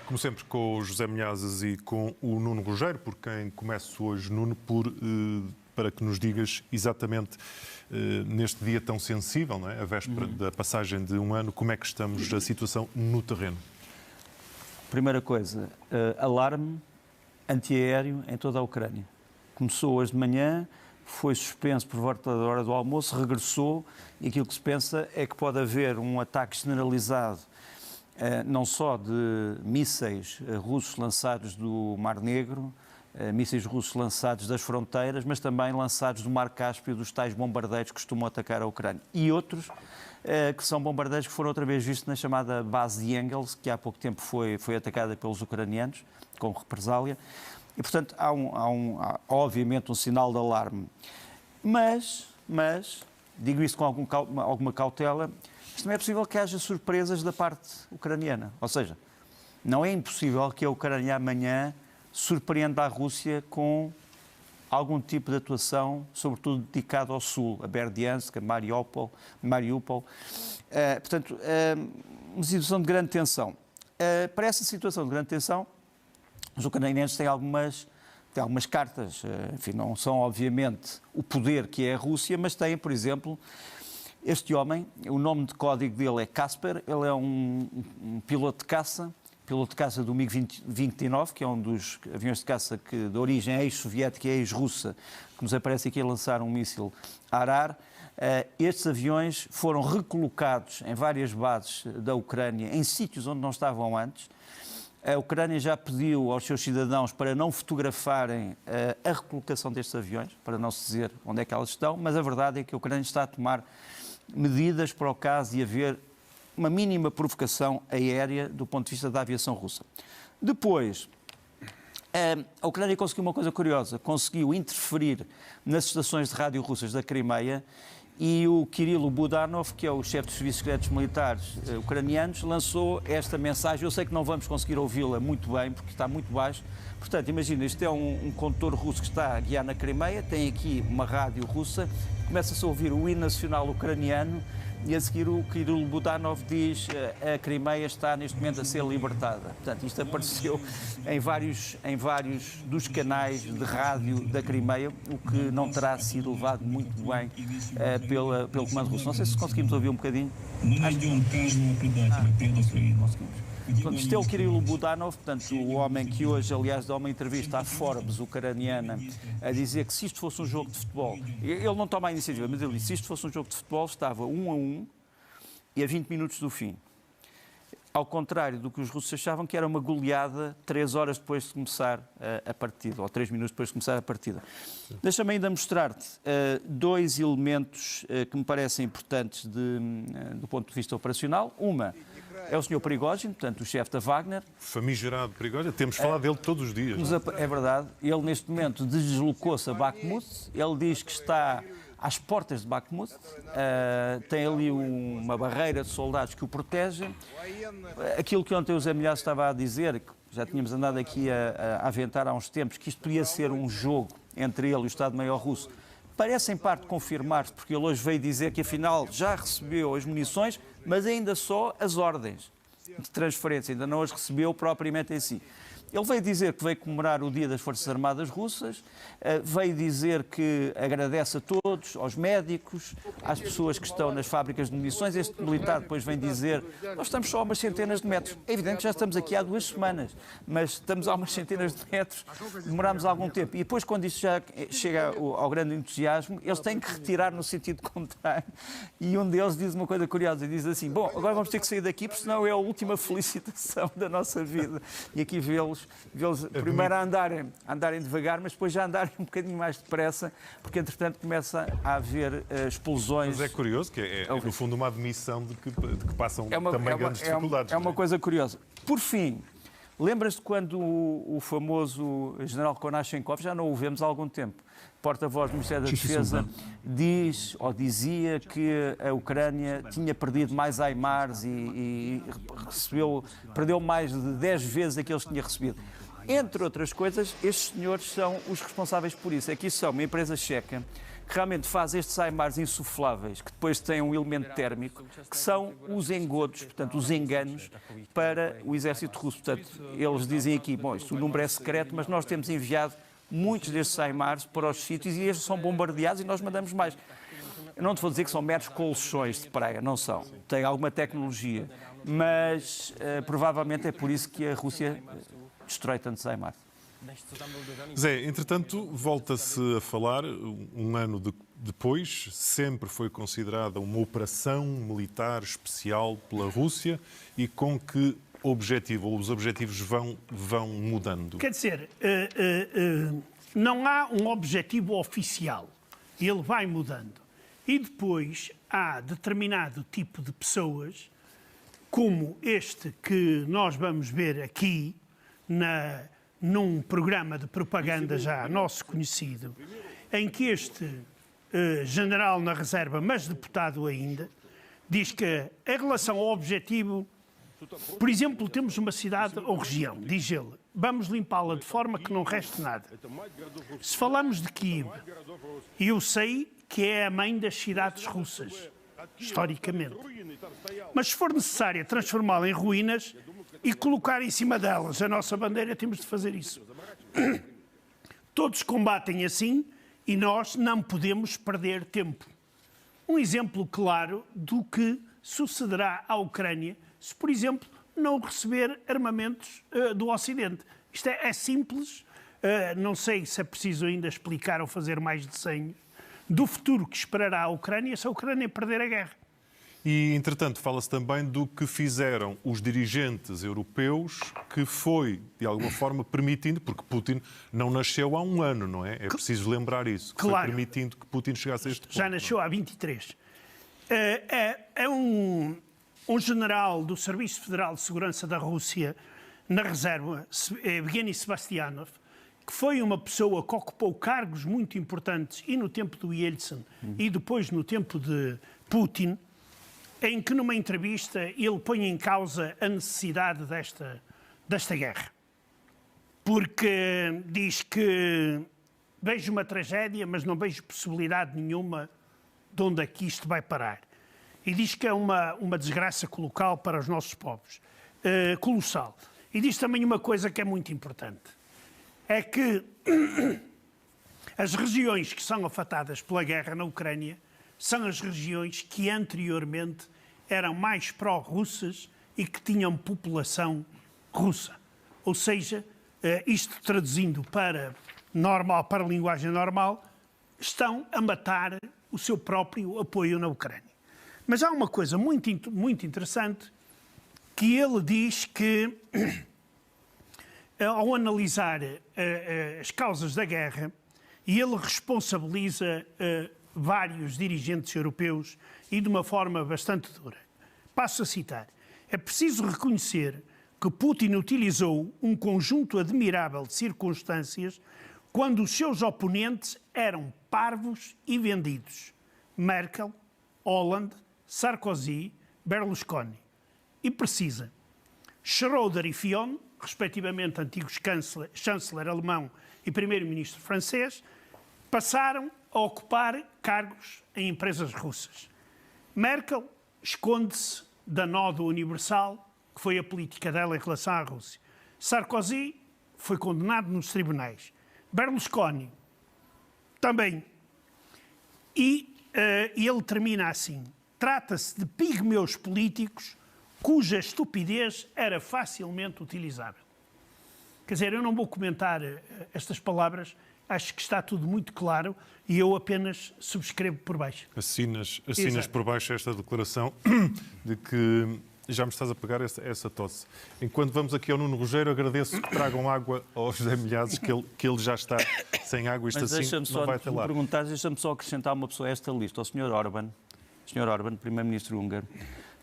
Como sempre, com o José Milhazes e com o Nuno Rogério, por quem começo hoje, Nuno, para que nos digas exatamente neste dia tão sensível, não é? A véspera da passagem de um ano, como é que estamos a situação no terreno? Primeira coisa, alarme antiaéreo em toda a Ucrânia. Começou hoje de manhã, foi suspenso por volta da hora do almoço, regressou e aquilo que se pensa é que pode haver um ataque generalizado não só de mísseis russos lançados do Mar Negro, mísseis russos lançados das fronteiras, mas também lançados do Mar Cáspio, dos tais bombardeiros que costumam atacar a Ucrânia. E outros que são bombardeiros que foram outra vez vistos na chamada base de Engels, que há pouco tempo foi atacada pelos ucranianos, como represália. E, portanto, há obviamente um sinal de alarme. Mas digo isso com alguma cautela, mas também é possível que haja surpresas da parte ucraniana. Ou seja, não é impossível que a Ucrânia amanhã surpreenda a Rússia com algum tipo de atuação, sobretudo dedicado ao sul, a Berdiansk, a Mariupol. Portanto, uma situação de grande tensão. Para essa situação de grande tensão, os ucranianos têm algumas cartas. Enfim, não são, obviamente, o poder que é a Rússia, mas têm, por exemplo, este homem, o nome de código dele é Kasper, ele é um piloto de caça do MiG-29, que é um dos aviões de caça de origem ex-soviética e ex-russa, que nos aparece aqui a lançar um míssil Arar. Estes aviões foram recolocados em várias bases da Ucrânia, em sítios onde não estavam antes. A Ucrânia já pediu aos seus cidadãos para não fotografarem a recolocação destes aviões, para não se dizer onde é que elas estão, mas a verdade é que a Ucrânia está a tomar medidas para o caso de haver uma mínima provocação aérea do ponto de vista da aviação russa. Depois, a Ucrânia conseguiu uma coisa curiosa, conseguiu interferir nas estações de rádio russas da Crimeia e o Kirilo Budanov, que é o chefe dos serviços secretos militares ucranianos, lançou esta mensagem. Eu sei que não vamos conseguir ouvi-la muito bem, porque está muito baixo. Portanto, imagina, este é um condutor russo que está a guiar na Crimeia, tem aqui uma rádio russa, começa-se a ouvir o hino nacional ucraniano e a seguir o Kirilo Budanov diz a Crimeia está neste momento a ser libertada. Portanto, isto apareceu em vários dos canais de rádio da Crimeia, o que não terá sido levado muito bem pelo comando russo. Não sei se conseguimos ouvir um bocadinho. Conseguimos. Isto é o Kirilo Budanov, portanto, o homem que hoje, aliás, dá uma entrevista à Forbes ucraniana a dizer que se isto fosse um jogo de futebol, ele não toma a iniciativa, mas ele disse que se isto fosse um jogo de futebol estava 1-1 e a 20 minutos do fim. Ao contrário do que os russos achavam, que era uma goleada 3 horas depois de começar a partida, ou 3 minutos depois de começar a partida. Deixa-me ainda mostrar-te 2 elementos que me parecem importantes do ponto de vista operacional. Uma é o Sr. Prigozhin, portanto, o chefe da Wagner. Famigerado Prigozhin, temos falado dele todos os dias. É verdade. Ele, neste momento, deslocou-se a Bakhmut. Ele diz que está às portas de Bakhmut. Tem ali uma barreira de soldados que o protegem. Aquilo que ontem o Zé Milhazes estava a dizer, que já tínhamos andado aqui a aventar há uns tempos, que isto podia ser um jogo entre ele e o Estado-Maior russo, parece em parte confirmar-se, porque ele hoje veio dizer que afinal já recebeu as munições, mas ainda só as ordens de transferência, ainda não as recebeu propriamente em si. Ele veio dizer que veio comemorar o Dia das Forças Armadas Russas, veio dizer que agradece a todos, aos médicos, às pessoas que estão nas fábricas de munições. Este militar depois vem dizer, nós estamos só a umas centenas de metros. É evidente que já estamos aqui há 2 semanas, mas estamos a umas centenas de metros, demorámos algum tempo. E depois, quando isto já chega ao grande entusiasmo, eles têm que retirar no sentido contrário. E um deles diz uma coisa curiosa, diz assim, bom, agora vamos ter que sair daqui, porque senão é a última felicitação da nossa vida. E aqui vê-los primeiro a andarem devagar, mas depois já andarem um bocadinho mais depressa, porque entretanto começa a haver explosões. Mas é curioso que é no fundo uma admissão de que passam também grandes dificuldades. É uma coisa curiosa. Por fim, lembras-te quando o famoso general Konashenkov, já não o vemos há algum temmo, porta-voz do Ministério da Defesa, dizia que a Ucrânia tinha perdido mais HIMARS e perdeu mais de 10 vezes aqueles que tinha recebido. Entre outras coisas, estes senhores são os responsáveis por isso. Aqui são uma empresa checa realmente faz estes SAIMARs insufláveis, que depois têm um elemento térmico, que são os engodos, portanto, os enganos para o exército russo. Portanto, eles dizem aqui, bom, isto o número é secreto, mas nós temos enviado muitos destes SAIMARs para os sítios e estes são bombardeados e nós mandamos mais. Eu não te vou dizer que são meros colchões de praga, não são. Tem alguma tecnologia, mas provavelmente é por isso que a Rússia destrói tanto SAIMAR. Zé, entretanto, volta-se a falar, um ano depois, sempre foi considerada uma operação militar especial pela Rússia e com que objetivo, ou os objetivos vão mudando? Quer dizer, não há um objetivo oficial, ele vai mudando. E depois há determinado tipo de pessoas, como este que nós vamos ver aqui, num programa de propaganda já nosso conhecido, em que este general na reserva, mas deputado ainda, diz que em relação ao objetivo, por exemplo, temos uma cidade ou região, diz ele, vamos limpá-la de forma que não reste nada. Se falamos de Kiev, eu sei que é a mãe das cidades russas, historicamente. Mas se for necessário transformá-la em ruínas e colocar em cima delas a nossa bandeira, temos de fazer isso. Todos combatem assim e nós não podemos perder tempo. Um exemplo claro do que sucederá à Ucrânia se, por exemplo, não receber armamentos do Ocidente. Isto é simples, não sei se é preciso ainda explicar ou fazer mais desenhos do futuro que esperará a Ucrânia se a Ucrânia perder a guerra. E, entretanto, fala-se também do que fizeram os dirigentes europeus, que foi, de alguma forma, permitindo, porque Putin não nasceu há um ano, não é? É preciso lembrar isso. Que claro. Foi permitindo que Putin chegasse a este ponto. Já nasceu há 23. É um general do Serviço Federal de Segurança da Rússia, na reserva, Evgeny Sebastianov, que foi uma pessoa que ocupou cargos muito importantes e no tempo do Yeltsin e depois no tempo de Putin, em que numa entrevista ele põe em causa a necessidade desta guerra. Porque diz que vejo uma tragédia, mas não vejo possibilidade nenhuma de onde é que isto vai parar. E diz que é uma desgraça colossal para os nossos povos. Colossal. E diz também uma coisa que é muito importante. É que as regiões que são afetadas pela guerra na Ucrânia são as regiões que anteriormente eram mais pró-russas e que tinham população russa. Ou seja, isto traduzindo para a linguagem normal, estão a matar o seu próprio apoio na Ucrânia. Mas há uma coisa muito, muito interessante que ele diz que, ao analisar as causas da guerra, e ele responsabiliza vários dirigentes europeus e de uma forma bastante dura. Passo a citar. É preciso reconhecer que Putin utilizou um conjunto admirável de circunstâncias quando os seus oponentes eram parvos e vendidos. Merkel, Hollande, Sarkozy, Berlusconi. E precisa. Schröder e Fillon, respectivamente antigos chanceler alemão e primeiro-ministro francês, passaram a ocupar cargos em empresas russas. Merkel esconde-se da nódoa universal, que foi a política dela em relação à Rússia. Sarkozy foi condenado nos tribunais. Berlusconi também. E ele termina assim. Trata-se de pigmeus políticos cuja estupidez era facilmente utilizável. Quer dizer, eu não vou comentar estas palavras, acho que está tudo muito claro e eu apenas subscrevo por baixo. Assinas por baixo esta declaração de que já me estás a pegar essa tosse. Enquanto vamos aqui ao Nuno Rogério, agradeço que tragam água ao José Milhazes, que ele já está sem água, isto mas assim não vai ter lá. Deixa-me só acrescentar uma pessoa a esta lista, ao Sr. Orban, primeiro-ministro húngaro,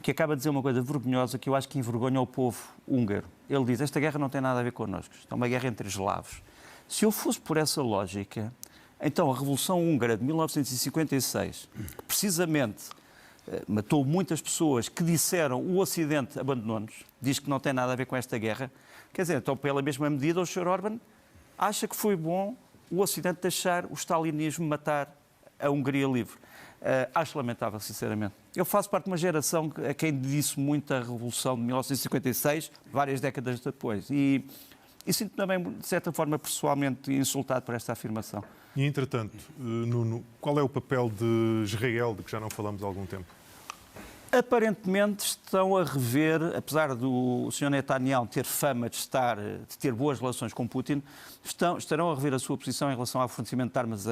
que acaba de dizer uma coisa vergonhosa que eu acho que envergonha o povo húngaro. Ele diz, esta guerra não tem nada a ver connosco, isto é uma guerra entre eslavos. Se eu fosse por essa lógica, então a Revolução Húngara de 1956, que precisamente matou muitas pessoas que disseram o Ocidente abandonou-nos, diz que não tem nada a ver com esta guerra, quer dizer, então pela mesma medida o Sr. Orban acha que foi bom o Ocidente deixar o stalinismo matar a Hungria livre. Acho lamentável, sinceramente. Eu faço parte de uma geração a quem disse muito a Revolução de 1956, várias décadas depois. E sinto também, de certa forma, pessoalmente insultado por esta afirmação. E, entretanto, Nuno, qual é o papel de Israel, de que já não falamos há algum tempo? Aparentemente estão a rever, apesar do Sr. Netanyahu ter fama de ter boas relações com Putin, estarão a rever a sua posição em relação ao fornecimento de armas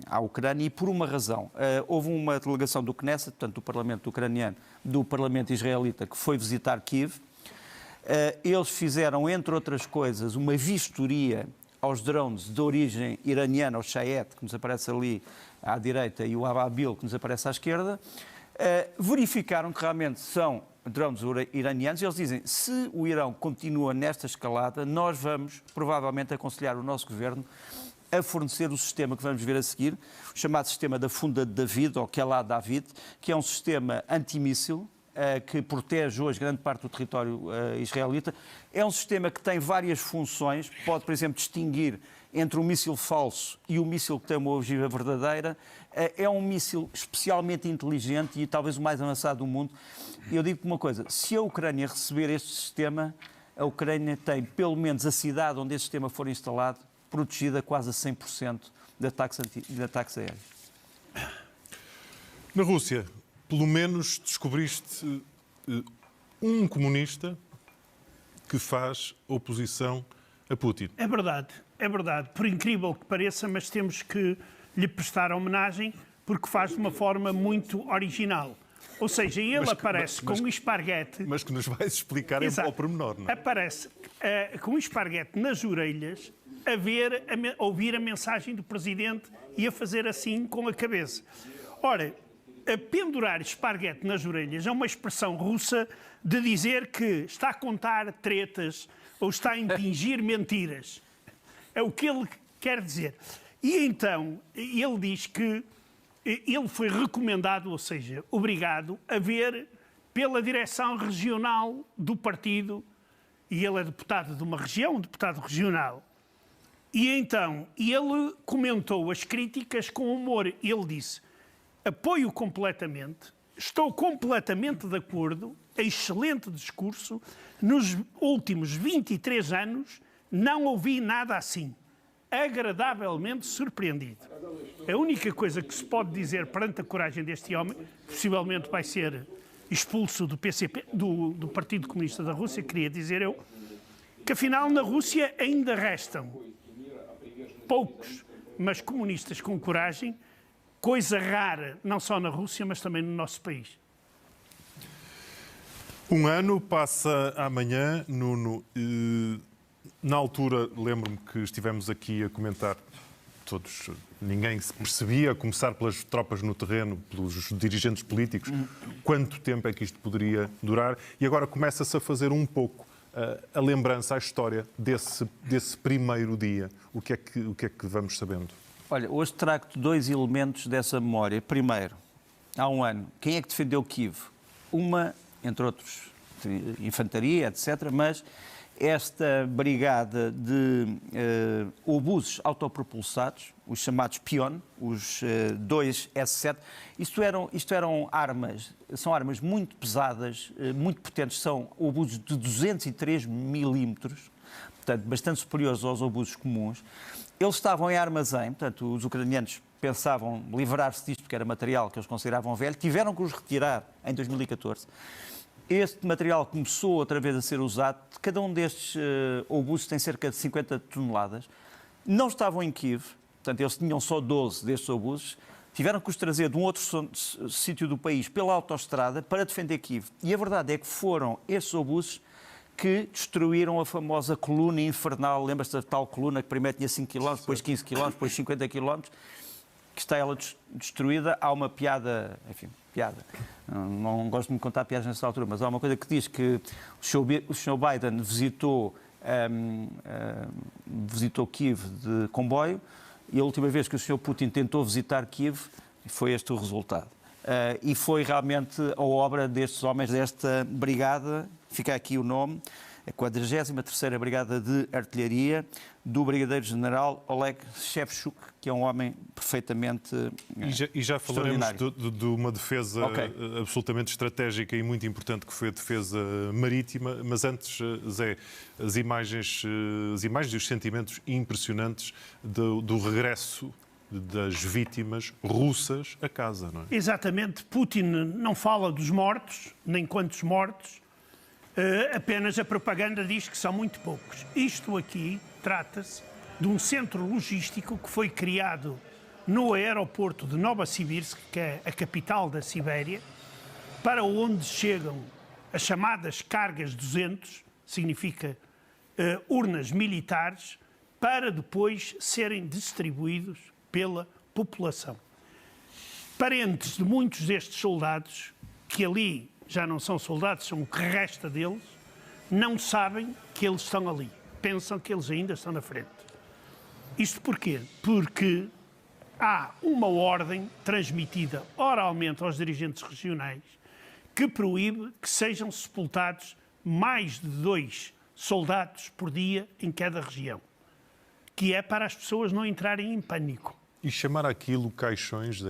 à Ucrânia, e por uma razão. Houve uma delegação do Knesset, portanto do Parlamento ucraniano, do Parlamento israelita, que foi visitar Kiev. Eles fizeram, entre outras coisas, uma vistoria aos drones de origem iraniana, o Shahed, que nos aparece ali à direita, e o Ababil, que nos aparece à esquerda. Verificaram que realmente são drones iranianos e eles dizem, se o Irão continua nesta escalada, nós vamos provavelmente aconselhar o nosso governo a fornecer o sistema que vamos ver a seguir, o chamado sistema da Funda de David, ou Kelad David, que é um sistema antimíssil que protege hoje grande parte do território israelita. É um sistema que tem várias funções, pode, por exemplo, distinguir entre um míssil falso e o míssil que tem uma ogiva verdadeira. É um míssil especialmente inteligente e talvez o mais avançado do mundo. E eu digo-te uma coisa, se a Ucrânia receber este sistema, a Ucrânia tem pelo menos a cidade onde este sistema for instalado protegida quase a 100% de ataques aéreos. Na Rússia, pelo menos descobriste um comunista que faz oposição a Putin. É verdade. Por incrível que pareça, mas temos que lhe prestar homenagem porque faz de uma forma muito original. Ou seja, ele aparece com um esparguete... Mas que nos vais explicar ao pormenor, não é? Aparece com um esparguete nas orelhas a ouvir a mensagem do Presidente e a fazer assim com a cabeça. Ora, a pendurar esparguete nas orelhas é uma expressão russa de dizer que está a contar tretas ou está a impingir mentiras. É o que ele quer dizer. E então, ele diz que ele foi recomendado, ou seja, obrigado a ver pela direção regional do partido, e ele é deputado de uma região, um deputado regional. E então, ele comentou as críticas com humor. Ele disse, apoio completamente, estou completamente de acordo, excelente discurso, nos últimos 23 anos não ouvi nada assim. Agradavelmente surpreendido. A única coisa que se pode dizer perante a coragem deste homem, possivelmente vai ser expulso do PCP, do Partido Comunista da Rússia, queria dizer eu, que afinal na Rússia ainda restam poucos, mas comunistas com coragem, coisa rara, não só na Rússia, mas também no nosso país. Um ano passa amanhã, Nuno. Na altura, lembro-me que estivemos aqui a comentar, todos, ninguém se percebia, a começar pelas tropas no terreno, pelos dirigentes políticos, quanto tempo é que isto poderia durar, e agora começa-se a fazer um pouco a lembrança, a história desse primeiro dia. O que é que vamos sabendo? Olha, hoje trago-te dois elementos dessa memória. Primeiro, há um ano, quem é que defendeu Kiev? Uma, entre outros, infantaria, etc., mas esta brigada de obuses autopropulsados, os chamados Pion, os 2 S7, isto eram armas, são armas muito pesadas, muito potentes, são obuses de 203 milímetros, portanto, bastante superiores aos obuses comuns. Eles estavam em armazém, portanto, os ucranianos pensavam livrar-se disto porque era material que eles consideravam velho, tiveram que os retirar em 2014. Este material começou outra vez a ser usado. Cada um destes obuses tem cerca de 50 toneladas. Não estavam em Kiev, portanto, eles tinham só 12 destes obuses. Tiveram que os trazer de um outro sítio do país pela autoestrada para defender Kiev. E a verdade é que foram estes obuses que destruíram a famosa coluna infernal. Lembras-te da tal coluna que primeiro tinha 5 km, depois 15 km, depois 50 km, que está ela destruída. Há uma piada, enfim, piada. Não gosto de me contar piadas nessa altura, mas há uma coisa que diz que o Sr. Biden visitou Kiev de comboio e a última vez que o Sr. Putin tentou visitar Kiev foi este o resultado. E foi realmente a obra destes homens, desta brigada, fica aqui o nome, a 43ª Brigada de Artilharia, do Brigadeiro-General Oleg Shevchuk, que é um homem perfeitamente E já falaremos de uma defesa absolutamente estratégica e muito importante, que foi a defesa marítima, mas antes, Zé, as imagens e os sentimentos impressionantes do regresso das vítimas russas a casa, não é? Exatamente. Putin não fala dos mortos, nem quantos mortos, apenas a propaganda diz que são muito poucos. Isto aqui trata-se de um centro logístico que foi criado no aeroporto de Novosibirsk, que é a capital da Sibéria, para onde chegam as chamadas cargas 200, significa urnas militares, para depois serem distribuídos pela população. Parentes de muitos destes soldados, que ali já não são soldados, são o que resta deles, não sabem que eles estão ali. Pensam que eles ainda estão na frente. Isto porquê? Porque há uma ordem transmitida oralmente aos dirigentes regionais que proíbe que sejam sepultados mais de 2 soldados por dia em cada região, que é para as pessoas não entrarem em pânico. E chamar aquilo caixões,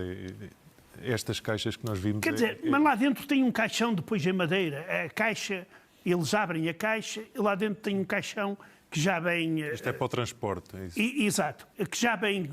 estas caixas que nós vimos... Quer dizer, mas lá dentro tem um caixão depois em madeira. A caixa, eles abrem a caixa e lá dentro tem um caixão que já vem... Isto é para o transporte, é isso? Exato. Que já vem,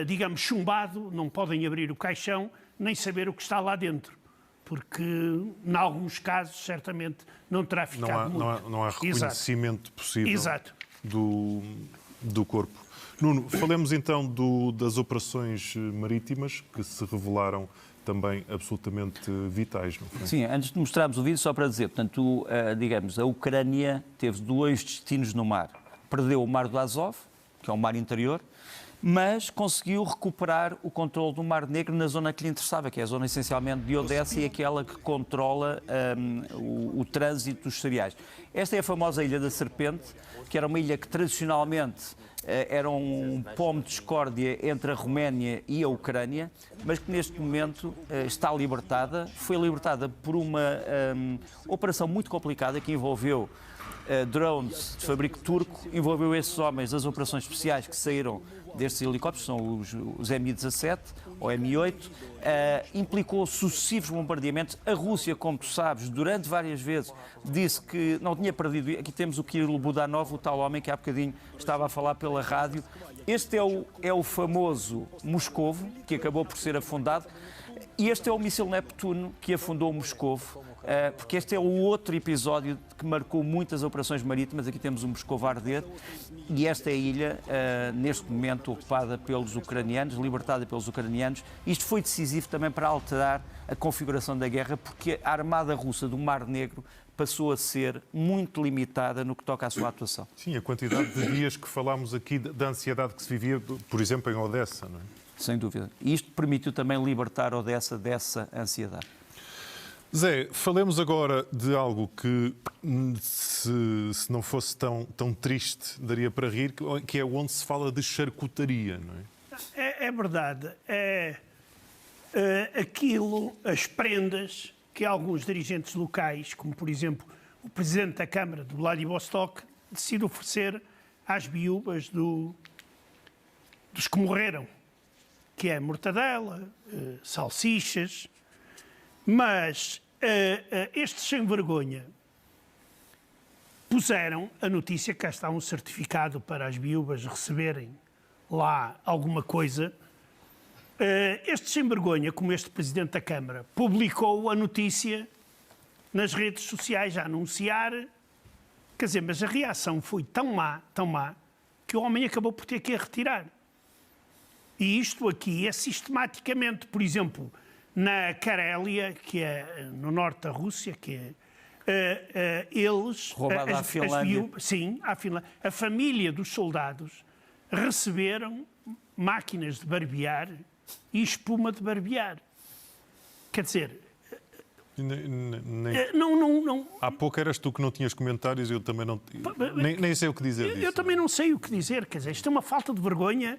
digamos, chumbado, não podem abrir o caixão nem saber o que está lá dentro. Porque, em alguns casos, certamente não terá ficado muito. Não há reconhecimento possível Exato. Do corpo. Nuno, falemos então das operações marítimas que se revelaram também absolutamente vitais, não foi? Sim, antes de mostrarmos o vídeo, só para dizer, portanto, digamos, a Ucrânia teve 2 destinos no mar. Perdeu o Mar do Azov, que é um mar interior, mas conseguiu recuperar o controle do Mar Negro na zona que lhe interessava, que é a zona essencialmente de Odessa e aquela que controla o trânsito dos cereais. Esta é a famosa Ilha da Serpente, que era uma ilha que tradicionalmente era um pomo de discórdia entre a Roménia e a Ucrânia, mas que neste momento está libertada. Foi libertada por uma operação muito complicada que envolveu drones de fabrico turco, envolveu esses homens das operações especiais que saíram destes helicópteros, são os Mi-17 ou Mi-8, implicou sucessivos bombardeamentos. A Rússia, como tu sabes, durante várias vezes disse que não tinha perdido. Aqui temos o Kirill Budanov, o tal homem que há bocadinho estava a falar pela rádio. Este é o famoso Moscovo, que acabou por ser afundado, e este é o míssil Neptuno que afundou Moscovo. Porque este é o outro episódio que marcou muitas operações marítimas. Aqui temos o Moscovo a arder e esta é a ilha, neste momento, ocupada pelos ucranianos, libertada pelos ucranianos. Isto foi decisivo também para alterar a configuração da guerra, porque a armada russa do Mar Negro passou a ser muito limitada no que toca à sua atuação. Sim, a quantidade de dias que falámos aqui da ansiedade que se vivia, por exemplo, em Odessa, não é? Sem dúvida. E isto permitiu também libertar Odessa dessa ansiedade. Zé, falemos agora de algo que, se não fosse tão triste, daria para rir, que é onde se fala de charcutaria, não é? É verdade. Aquilo, as prendas que alguns dirigentes locais, como por exemplo o presidente da Câmara de Vladivostok, decide oferecer às viúvas dos que morreram, que é mortadela, salsichas, mas estes sem-vergonha puseram a notícia que cá está um certificado para as viúvas receberem lá alguma coisa. Este sem-vergonha, como este Presidente da Câmara, publicou a notícia nas redes sociais a anunciar, quer dizer, mas a reação foi tão má, que o homem acabou por ter que a retirar. E isto aqui é sistematicamente, por exemplo, na Carélia, que é no norte da Rússia, que é eles... Roubada à Finlândia. Sim, à Finlândia. A família dos soldados receberam máquinas de barbear e espuma de barbear. Quer dizer... Não. Há pouco eras tu que não tinhas comentários e eu também não... Nem sei o que dizer disso. Eu também não sei o que dizer. Quer dizer, isto é uma falta de vergonha...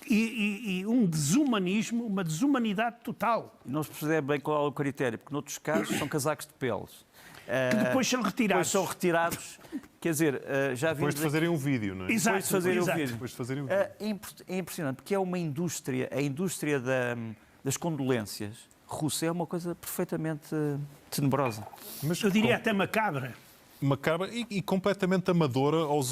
E um desumanismo, uma desumanidade total. Não se percebe bem qual é o critério, porque noutros casos são casacos de peles. Que depois são retirados. Depois são retirados. Quer dizer, já vimos... Depois de fazerem um vídeo, não é? Exato, Depois de fazerem exato. o vídeo. Depois de fazerem um vídeo. É impressionante, porque é uma indústria, a indústria das condolências russa é uma coisa perfeitamente tenebrosa. Mas Eu diria até macabra. macabra e completamente amadora aos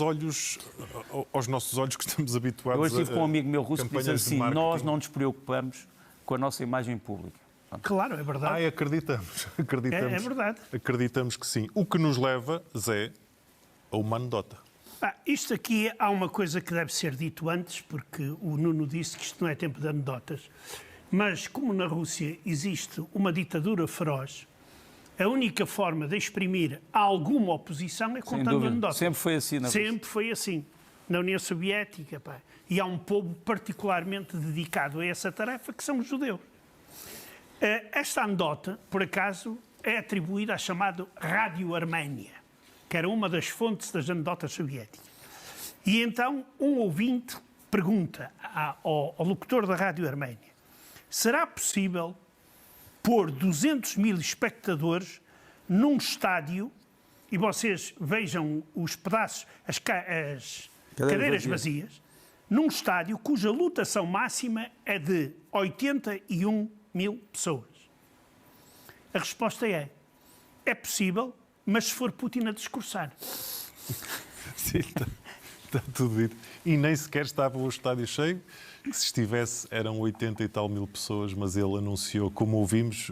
nossos olhos que estamos habituados Eu hoje estive com um amigo meu russo que disse campanhas de assim, marketing. nós não nos preocupamos com a nossa imagem pública. Claro, é verdade. Ai, acreditamos. É verdade. Acreditamos que sim. O que nos leva, Zé, a uma anedota. Isto aqui há uma coisa que deve ser dito antes, porque o Nuno disse que isto não é tempo de anedotas. Mas como na Rússia existe uma ditadura feroz, a única forma de exprimir alguma oposição é contando anedotas. Sempre foi assim na Rússia. Sempre foi assim. Na União Soviética, pá. E há um povo particularmente dedicado a essa tarefa, que são os judeus. Esta anedota, por acaso, é atribuída à chamada Rádio Arménia, que era uma das fontes das anedotas soviéticas. E então um ouvinte pergunta ao locutor da Rádio Arménia: será possível pôr 200 mil espectadores num estádio, e vocês vejam os pedaços, as cadeiras vazias, num estádio cuja lotação máxima é de 81 mil pessoas? A resposta é possível, mas se for Putin a discursar. Sim, está tudo dito. E nem sequer estava o estádio cheio, que se estivesse eram 80 e tal mil pessoas, mas ele anunciou, como ouvimos,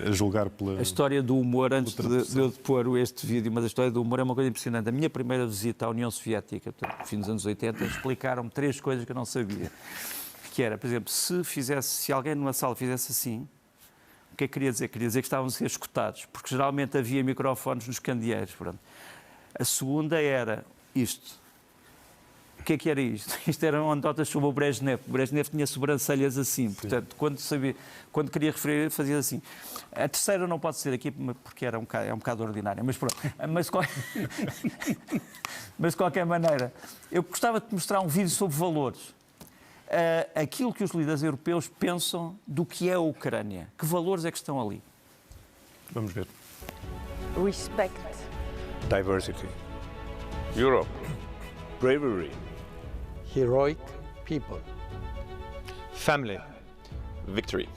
a julgar pela... A história do humor, antes de eu pôr este vídeo, mas a história do humor é uma coisa impressionante. A minha primeira visita à União Soviética, portanto, no fim dos anos 80, explicaram-me 3 coisas que eu não sabia. Que era, por exemplo, se alguém numa sala fizesse assim, o que é que queria dizer? Queria dizer que estavam a ser escutados, porque geralmente havia microfones nos candeeiros. Pronto. A segunda era isto. O que é que era isto? Isto eram anedotas sobre o Brezhnev. O Brezhnev tinha sobrancelhas assim, portanto, quando queria referir, fazia assim. A terceira não pode ser aqui, porque é um bocado ordinária, mas pronto. Mas de qualquer maneira, eu gostava de mostrar um vídeo sobre valores. Aquilo que os líderes europeus pensam do que é a Ucrânia. Que valores é que estão ali? Vamos ver. Respect. Diversity. Europe. Bravery. Heroic people. Family. Victory.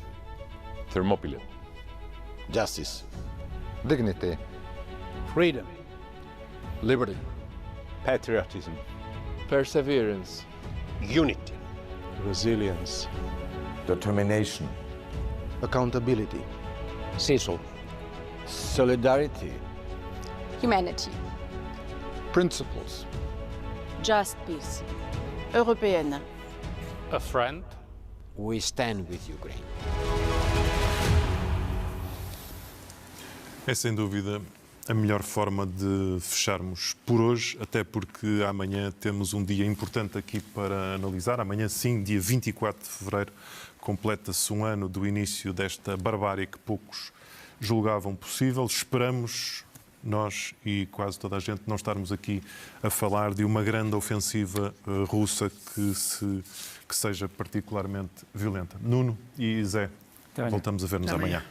Thermopylae. Justice. Dignity. Freedom. Liberty. Patriotism. Perseverance. Unity. Resilience. Determination. Accountability. Cecil. Solidarity. Humanity. Principles. Just peace. Européenne. A friend. We stand with Ukraine. É sem dúvida a melhor forma de fecharmos por hoje, até porque amanhã temos um dia importante aqui para analisar. Amanhã, sim, dia 24 de fevereiro, completa-se um ano do início desta barbárie que poucos julgavam possível. Esperamos, nós e quase toda a gente, não estarmos aqui a falar de uma grande ofensiva russa que seja particularmente violenta. Nuno e Zé, voltamos a ver-nos amanhã.